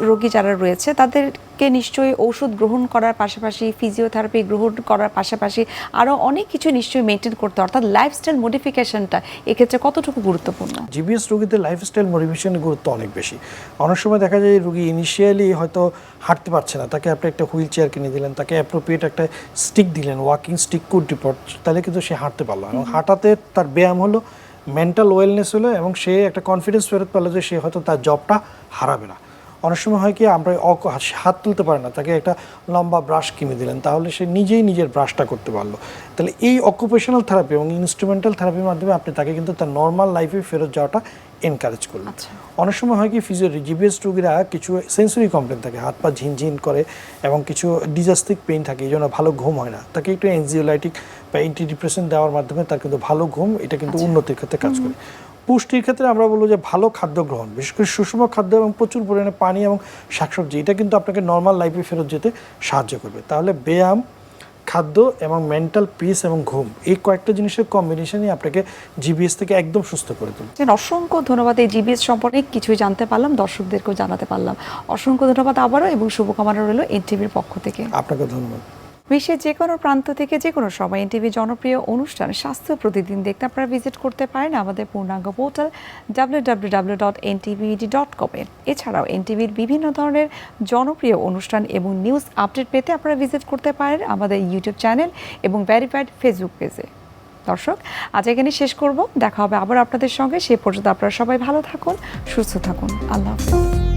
রোগী যারা রয়েছে তাদেরকে নিশ্চয়ই ঔষধ গ্রহণ করার পাশাপাশি ফিজিওথেরাপি গ্রহণ করার পাশাপাশি আরও অনেক কিছু নিশ্চয়ই মেনটেন করতে, অর্থাৎ লাইফস্টাইল মডিফিকেশনটা এক্ষেত্রে কতটুকু গুরুত্বপূর্ণ? জিবিএস রোগীদের লাইফস্টাইল মডিফিকেশনের গুরুত্ব অনেক বেশি। অনেক সময় দেখা যায় রোগী ইনিশিয়ালি হয়তো হাঁটতে পারছে না, তাকে আপনি একটা হুইল চেয়ার কিনে দিলেন, তাকে অ্যাপ্রোপ্রিয়েট একটা স্টিক দিলেন, ওয়াকিং স্টিক কুড রিপোর্ট, তাহলে কিন্তু সে হাঁটতে পারলো এবং হাঁটাতে তার ব্যায়াম হলো, মেন্টাল ওয়েলনেস হলো এবং সে একটা কনফিডেন্স ফেরত পেলো যে সে হয়তো তার জবটা হারাবে না। অনেক সময় হয় কি আমরা হাত তুলতে পারে না, তাকে একটা লম্বা ব্রাশ কিনে দিলেন, তাহলে সে নিজেই নিজের ব্রাশটা করতে পারলো। তাহলে এই অকুপেশনাল থেরাপি এবং ইনস্ট্রুমেন্টাল থেরাপির মাধ্যমে আপনি তাকে কিন্তু তার নর্মাল লাইফে ফেরত যাওয়াটা এনকারেজ করলেন। অনেক সময় হয় কি জিবিএস রোগীরা কিছু সেন্সরি কমপ্লেন থাকে, হাত পা ঝিনঝিন করে এবং কিছু ডিজাস্টিক পেইন থাকে, এই জন্য ভালো ঘুম হয় না, তাকে একটু এনজিওলাইটিক বা অ্যান্টিডিপ্রেসেন্ট দেওয়ার মাধ্যমে তার কিন্তু ভালো ঘুম, এটা কিন্তু উন্নতির ক্ষেত্রে কাজ করে। পুষ্টির ক্ষেত্রে আমরা বলবো যে ভালো খাদ্য গ্রহণ, বিশেষ করে সুষম খাদ্য এবং প্রচুর পরিমাণে পানি এবং শাকসবজি, এটা কিন্তু আপনাকে নর্মাল লাইফে ফেরত যেতে সাহায্য করবে। তাহলে ব্যায়াম, খাদ্য এবং মেন্টাল পিস এবং ঘুম, এই কয়েকটা জিনিসের কম্বিনেশনই আপনাকে জিবিএস থেকে একদম সুস্থ করে তুলবে। অসংখ্য ধন্যবাদ। এই জিবিএস সম্পর্কে কিছুই জানতে পারলাম, দর্শকদেরকেও জানাতে পারলাম। অসংখ্য ধন্যবাদ আবারও, এবং শুভকামনা রইল এনটিভির পক্ষ থেকে। আপনাকে ধন্যবাদ। বিশ্বের যে কোনো প্রান্ত থেকে যে কোনো সময় এনটিভি জনপ্রিয় অনুষ্ঠান স্বাস্থ্য প্রতিদিন দেখতে আপনারা ভিজিট করতে পারেন আমাদের পূর্ণাঙ্গ পোর্টাল www.ntvid.com এ। এছাড়াও এনটিভির বিভিন্ন ধরনের জনপ্রিয় অনুষ্ঠান এবং নিউজ আপডেট পেতে আপনারা ভিজিট করতে পারেন আমাদের ইউটিউব চ্যানেল এবং ভেরিফাইড ফেসবুক পেজে। দর্শক, আজ এখানে শেষ করব, দেখা হবে আবার আপনাদের সঙ্গে। সে পর্যন্ত আপনারা সবাই ভালো থাকুন, সুস্থ থাকুন। আল্লাহ হাফেজ।